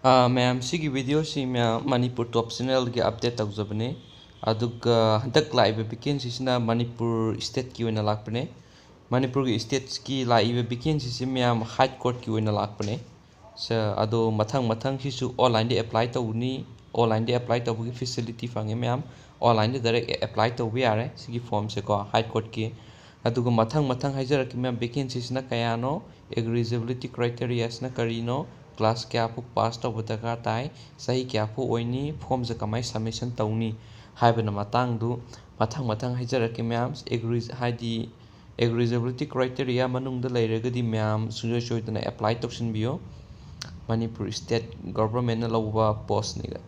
Mayam sigi video si mayam Manipur top channel gi update tawjabane aduga handak laiba vacancy sina Manipur state ki oina lakpane Manipur gi state ki laiba vacancy si mayam high court ki oina lakpane sa ado mathang sisu online de apply tawni online de apply tawbugi facility fange mayam online de direct apply tawbi yare sigi form se ko high court ki aduga mathang haijaraki mayam vacancy sina kayano eligibility criteria sina karino class kya pu pass tawba darkar tai sahi kya pu oini form je kamai submission tawni haibana matangdu mathang haijaraki mayam haidi eligibility criteria manungda leiragadi mayam sujoi soidana apply tawsinbiyo Manipur state government na lawba post niga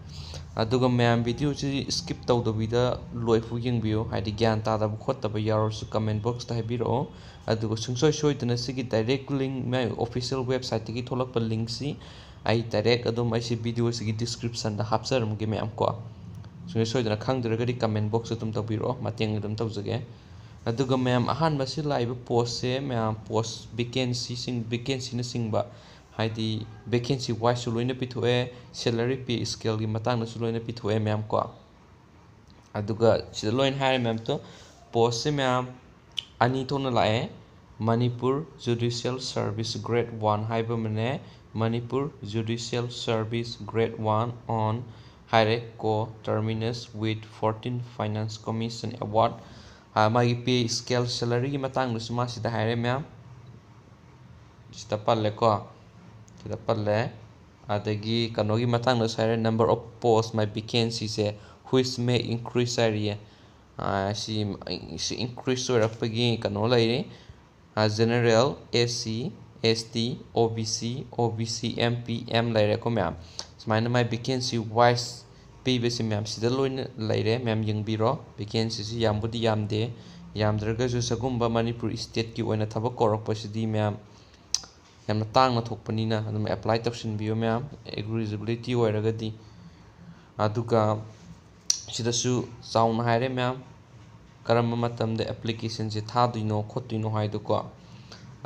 aduga mayam video si skip tawdabida loifu yengbiyo haidi gyan tadaba khottaba yarosu comment box ta haibiro aduga sungsoi soidana sigi direct link my official website tagi tholakpa link si ai direct adum ai si video sigi description da hapsaram ge mayam ko sungsoi soidana khangdragadi comment box atum tawbiro mateng adum tawjage aduga mayam ahan basi laiba post se mayam post vacancy na singba haidi vacancy wise loina pithoe salary pay scale gi matang na loina pithoe mayam ko aduga sida loin hire mayam to post se mayam ani thona lae Manipur Judicial Service Grade 1 haiba mane Manipur Judicial Service Grade 1 on hire co terminus with 14 Finance Commission Award magi pay scale salary gi matang na suma sida hire mayam sida palle ko kita palle adagi kanogi matang na sire number of posts my vacancy se which may increase area si increase orakpagi kano laire general SC ST OBC MP M laire ko mayam smaina my vacancy wise pibesi mayam sida loina laire mayam yengbiro vacancy si yambudi yamde yamdraga ju sagumba Manipur state ki oina thabak korakpa sidi mayam yamna tangna thokpanina adum apply tawsinbiyo mayam eligibility oiragadi aduga sidasu chauna haire mayam karamba matamda application je thaduino khotuino haiduko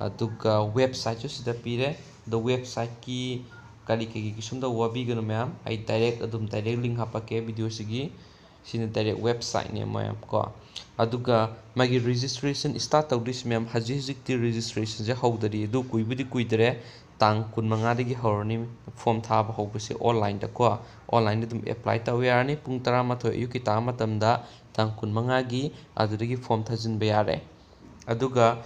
aduga website ju sida pire the website ki kali ki sumda wabigano mayam ai direct link hapake video sigi sina direct website ne mayam ko aduga magi registration start tawdis mayam hajik ti registration je hawdari du kuibudi kuidre tang 15 dagi horni form thaba hobase online da ko online dum apply tawiyarni pung 13 yuki ta matamda tang 15 gi adudagi form thajin bayare aduga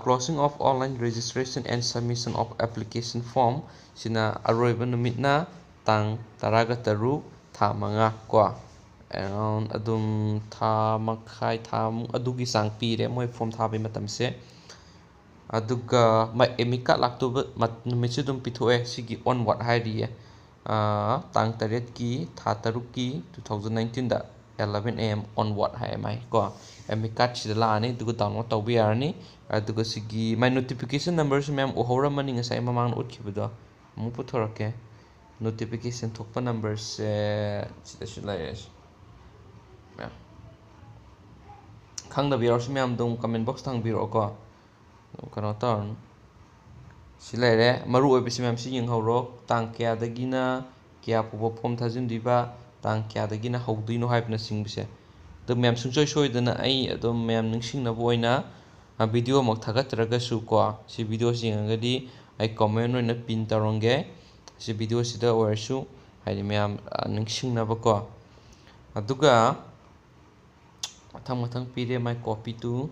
closing of online registration and submission of application form sina aroiba numitna tang 13 tha manga ko around adum tha makhai tha adugi sang pire moi form thabi matamse aduga ma emika laktuba numitse dum pithoe sigi onward hairiye tang taret ki tha taruk ki 2019 da 11 am onward hai mai ko emika chidala ani dugu download tawbi yarni aduga sigi my notification numbers ma'am ohora mani ngasai mamang utkibudo mu puthorake notification thokpa numbers sida shulaies khangda biyarsu ma'am dum comment box thang biro ko kano ton silaire maru oibisi ma'am si yenghoro tang kya dagina kya pubo form thajin diba tang kya dagina hawduino haibna singbise the ma'am sungsoi soidana ai adum ma'am ningsingna boina video mak thagatraga su ko si video singangadi ai comment oina pin taronge si video sida oirsu haidi ma'am ningsingna ba ko aduga mathang pire my copy to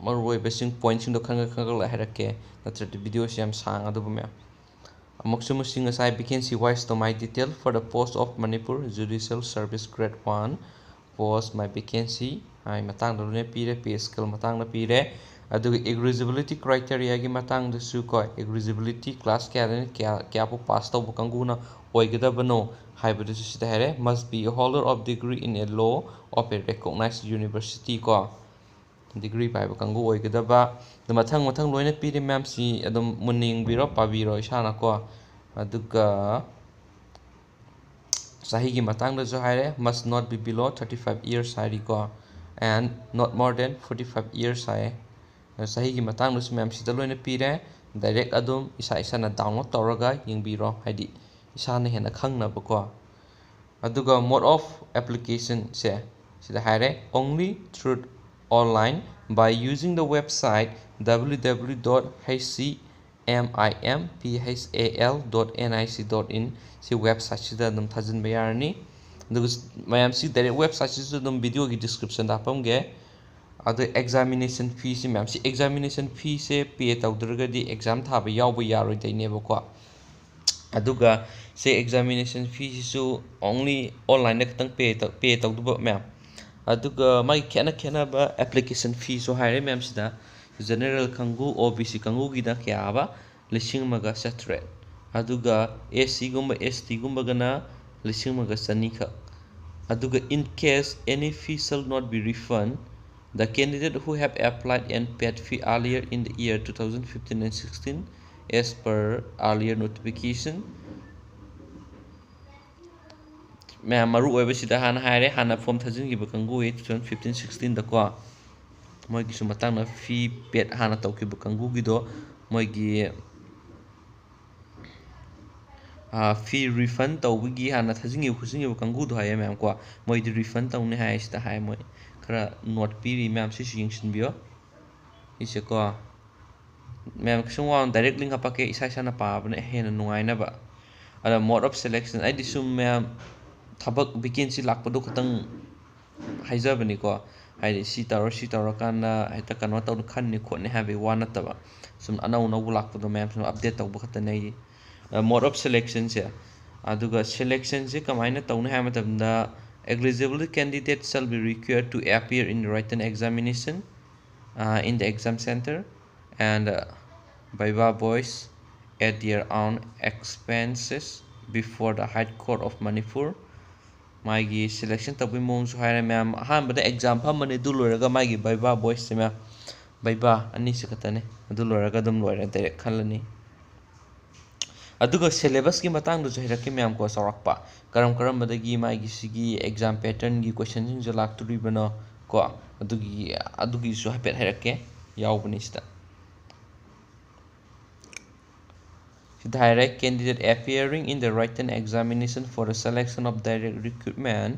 marwoi besing point sing do khanga la harake natra video siam sang adu me amoksum sing asai vacancy wise to my detail for the post of Manipur Judicial Service Grade 1 post my vacancy ai matang do ne pire pay scale matang na pire adu eligibility criteria gi matang du su ko eligibility class kya po pass to bukanguna oigedabano haibadu sida here must be a holder of degree in a law of a recognized university ko degree pai ba kangu oigedaba the mathang loina pire ma'am si adum muning biro pabiro isana ko aduga sahi gi matang da jo haire must not be below 35 years hari ko and not more than 45 years hai ꯆꯍꯤꯒꯤ ꯃꯇꯥꯡꯗꯁꯨ ꯃꯌꯥꯝ ꯁꯤꯗ ꯂꯣꯏꯅ ꯄꯤꯔꯦ direct ꯑꯗꯨꯝ ꯏꯁꯥꯅ download ꯇꯧꯔꯒ ꯌꯦꯡꯕꯤꯔꯣ ꯍꯥꯏꯗꯤ ꯏꯁꯥꯅ ꯍꯦꯟꯅ ꯈꯪꯅꯕꯀꯣ aduga mode of application se sida haire only through online by using the website www.hcmimpal.nic.in si website sida dum thajin bayarni aduga mayam si direct website sida dum video gi description da pamge adu examination fee si mayam si examination fee se pay tawdragadi exam thaba yawba yaroi daineba ko aduga say examination fees su only online na katang pay tawduba ma'am aduga mai khena ba application fee so haire ma'am sida general kangu OBC kangu gida kya ba lising maga satre aduga AC gumba ST gumba gana lising maga sani kha aduga in case any fee shall not be refunded the candidate who have applied and paid fee earlier in the year 2015 and 16 as per earlier notification मैं मरु ओइबे सिदा हाना हायरे हाना form थजिन गिबो Kongu 2015 16 दको मोय गिसु मतंग ना fee paid हाना तौकिबो कंगु गिदो मोय गी फी refund तौबगी हाना थजिन गिबो कंगु दो hi ma'am को मोय दि refund तौने हाय सिदा हाय मोय खरा नोट पीरी मैम सि यिंगसिन बियो इसे को मैम सुंवा डायरेक्ट लिंक अपके इसा इसा ना पाबने हेना नुगाइना अदा मोड ऑफ सिलेक्शन आई दिसुम ma'am thabak vacancy lakpado khatang haijabani ko haidi si tawra kana haita kanwa taw khanni khone habe wana taba sum anau nau lakpado ma'am sum update tawba khatanai mode of selection se aduga selection se kamaina tawna ha matamda eligible candidates shall be required to appear in the written examination in the exam center and viva voice at their own expenses before the High Court of Manipur माइगी selection तब मोंसु हायरे ma'am अहानबद exam फमने दु लोरगा माइगी viva voce से मैम बाइबा अनि से खतने अदु लोरगा दम लोरे डायरेक्ट खलनी अदुगा सिलेबस की मतंग दु जहिरके मैम को सौरकपा करम बदगी माइगी सिगी एग्जाम पैटर्न की क्वेश्चन सिंग जो लाक्तुरी बनो को अदुगी सु हापेट हायरके यावबनी सिदा direct candidate appearing in the written examination for the selection of direct recruitment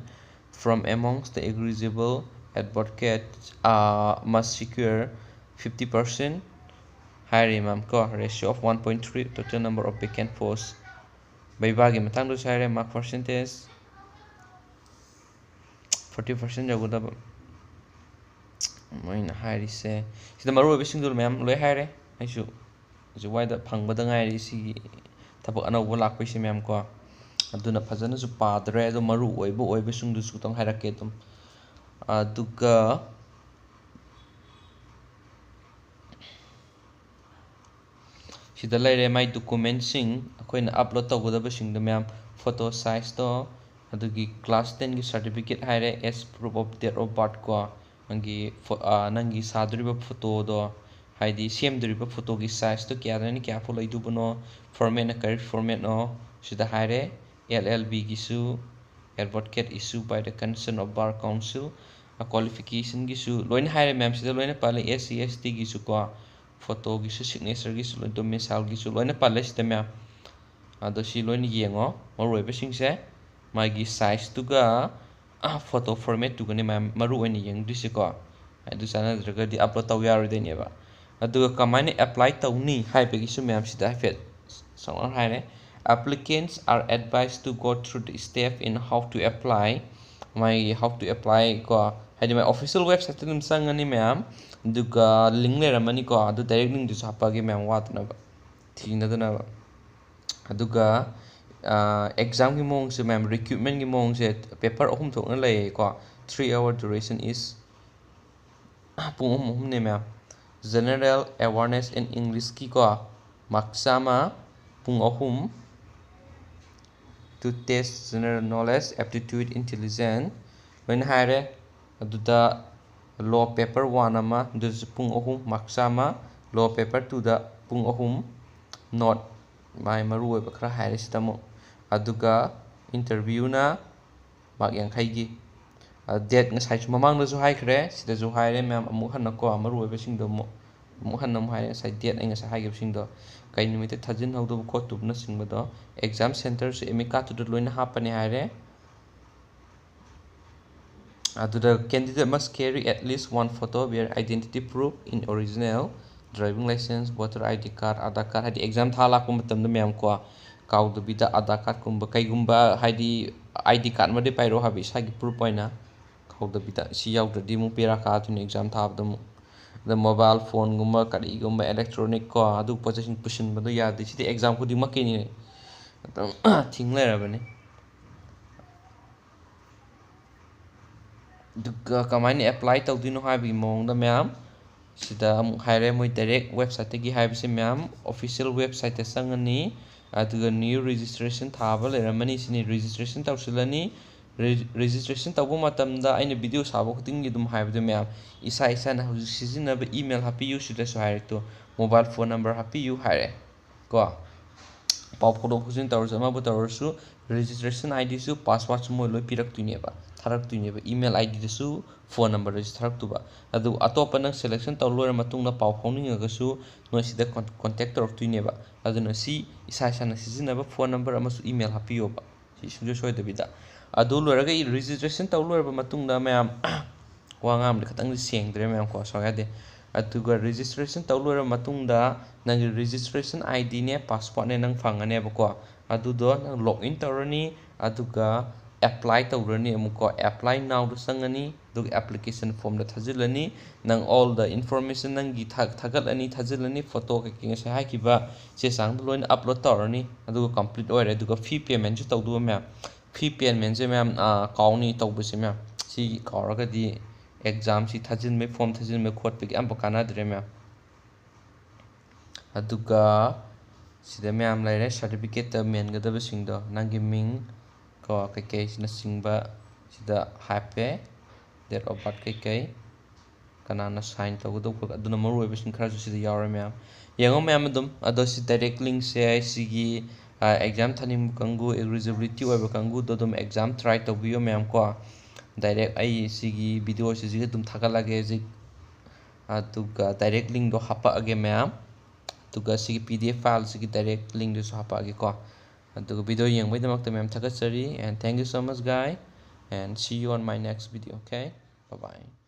from amongst the eligible advocates must secure 50% higher ratio of 1.3 total number of vacant posts by bagi matang do higher mark percentage 40% jagudaba moina higher se sida maru be singdul ma'am loi higher aisu जुवाइदा फंगबदा गायरी सी थबक अनौब लाक्पैसे ma'am को अदुना फजन सु पादरे अदु मरु ओइबो सुंदु सु तंग हायरके तुम अदुगा सिदा लेरे माइ डॉक्यूमेंट सिंग अखोइना अपलोड तौगदब सिंग मैम फोटो साइज तो अदुगी क्लास 10 की सर्टिफिकेट हायरे as proof of date of birth को नंगी सादरिबा फोटो दो हाइदी सेमदरिबा फोटो की साइज तो क्या फो लैदुबनो फॉर्मेट ना करेक्ट फॉर्मेट नो सिदा हायरे LLB गिसु advocate issue by the concern of bar council qualification गिसु लोइन हायरे मैम सिदा लोइन पाले SC ST गिसु को फोटो गिसु सिग्नेचर गिसु डोमिसाइल गिसु लोइन पाले सिदा मैम अदो सि लोइन येंगो मरोइबे सिंगसे मागी size Tuga photo format तुगने ma'am मरु ओइन येंगदिसे को अदु साना द्रगदि अपलोड तव यारो देनेबा अदुगा कमाइने अप्लाई तौनी हाइबेगिसु मैम सिदा हाइफेट संग हायरे applicants are advised to go through the step in how to apply ko haidi my official website tum sangani ma'am दुगा लिंक लेरमनी को अदु डायरेक्ट लिंक दु हापागे मैम वातना थिनदना अदुगा एग्जाम की मोंग से मैम रिक्रूटमेंट की मोंग से पेपर अहुम थोकना लय को 3 hour duration is पुंग अहुम ने ma'am general awareness in English ki ko maksama pung ahum to test general knowledge aptitude intelligence when hare aduda law paper 1 ama du pung ahum maksama law paper 2 da pung ahum not mai maru oi bakra hare sitamo aduga interview na mak yang khai gi date nga sai mamang da ju hai khre sida ju hai re ma'am amu han ko amaru oi besing do mo ꯑꯃꯨꯛ ꯍꯟꯅ ꯑꯃꯨꯛ ꯍꯥꯏꯔꯦ ꯉꯁꯥꯏ date ꯑꯩ ꯉꯁꯥꯏ ꯍꯥꯏꯈꯤꯕꯁꯤꯡꯗꯣ ꯀꯩ ꯅꯨꯃꯤꯠꯇ ꯊꯥꯖꯤꯟꯍꯧꯗꯕ ꯈꯣꯠꯇꯕꯅꯆꯤꯡꯕꯗꯣ exam ꯁꯦꯟꯇꯔꯁꯨ Amy ꯀꯥꯔꯠꯇꯨꯗ ꯂꯣꯏꯅ ꯍꯥꯞꯄꯅꯤ ꯍꯥꯏꯔꯦ ꯑꯗꯨꯗ candidate must carry at least one photo where identity proof in original driving license voter ID card Aadhaar card हाइदि एग्जाम था लाको मतमदा मैम को काउदबिदा आधार कार्ड कुंबा कैगुंबा हाइदि ID कार्ड मदे पाइरो हाबि सागि प्रूफ पाइना काउदबिदा सि याउद्रदि मु पेरा कादुनि एग्जाम थाबदम द मोबाइल फोन गुंबा करिगुंबा इलेक्ट्रॉनिक को अदु पोजीशन पुशन बदो यादि सिदि एग्जाम खुदि मकेनि थिंग लेरबने कमाइन अप्लाई तौदिनो हाबि मोंगदा मैम सिदा अमुक हाइरे मोइ डायरेक्ट वेबसाइट की हाइबसे मैम ऑफिशियल वेबसाइट संगनी अदुगा न्यू रजिस्ट्रेशन थाबा लेरमनी सिनि रजिस्ट्रेशन तौसिलनी रजिस्ट्रेशन तौबो मतमदा आइने वीडियो साबो खुदिंगी दुम हाइबदे मैम इसा इसा ना हुजि सिजिनबा ईमेल हापियु सिदासु हाइरेक्तो मोबाइल फोन नंबर हापियु हाइरे को पाउ फोटो फुजिन तौरसु अमाबु तौरसु रजिस्ट्रेशन आईडी सु पासवर्ड सु मोइ लोइ पिरक्तुइनेबा थारक्तुइनेबा ईमेल आईडी दसु फोन नंबर दसु थारक्तुबा अदु अतोपा नंग सिलेक्शन तौ लोइर मतुंगना पाउ फाउनिंगगसु नोइ सिदा कांटेक्ट तौरक्तुइनेबा अदुना सि इसा इसाना सिजिनबा फोन नंबर अमसु ईमेल हापियोबा सि सुंजो सोइदबिदा अदु लोइरगा इ रजिस्ट्रेशन तौ लोइरबा मतुंगदा मैम वांगाम दे खतंग सेंगद्रे मैम को सगादे अदुगा रजिस्ट्रेशन तौ लोइरबा मतुंगदा नंग रजिस्ट्रेशन आईडी ने पासवर्ड ने नंग फंगनेबको अदुदो नंग लॉगिन तौरनी अदुगा अप्लाई तौरनी अमुको अप्लाई नाउ दो संगनी दुग एप्लीकेशन फॉर्म द थजिलनी नंग ऑल द इंफॉर्मेशन नंगी थगलनी थजिलनी फोटो के ngase हाइकिबा चे सांग लोइन अपलोड तौरनी अदुगा कंप्लीट ओइरे अदुगा फी पेमेंट जो तौदु मैम फी पेमेंट जे मैम काउनी तौबसे मैम सी काउरगदी एग्जाम सी थजिन में फॉर्म थजिन में खोट पे अम्ब कानाद्रे मैम अदुगा सिदा मैम लाइरे सर्टिफिकेट मेनगदब सिंगदो नंगी मिंग को कई सिना सिंगबा सिदा हापे डेट ऑफ बर्थ कई कनाना साइन तौगदो को अदुना मरु ओइबसिन खराजु सिदा यावरे मैम यंगो मैम अदुम अदो सि डायरेक्ट लिंक से सिगी एग्जाम थानिम कंगु एलिजिबिलिटी ओइबा कंगु दोदम एग्जाम ट्राई तौबियो मैम को डायरेक्ट आई सिगी वीडियो सिगी तुम थागलागे जि अदुगा डायरेक्ट लिंक दो हापा अगे मैम अदुगा सिगी पीडीएफ फाइल सिगी डायरेक्ट लिंक दो हापा अगे को अदुगा वीडियो यंगबैदमक्ता मैम थागतसरी and thank you so much guy and see you on my next video. Okay, bye bye.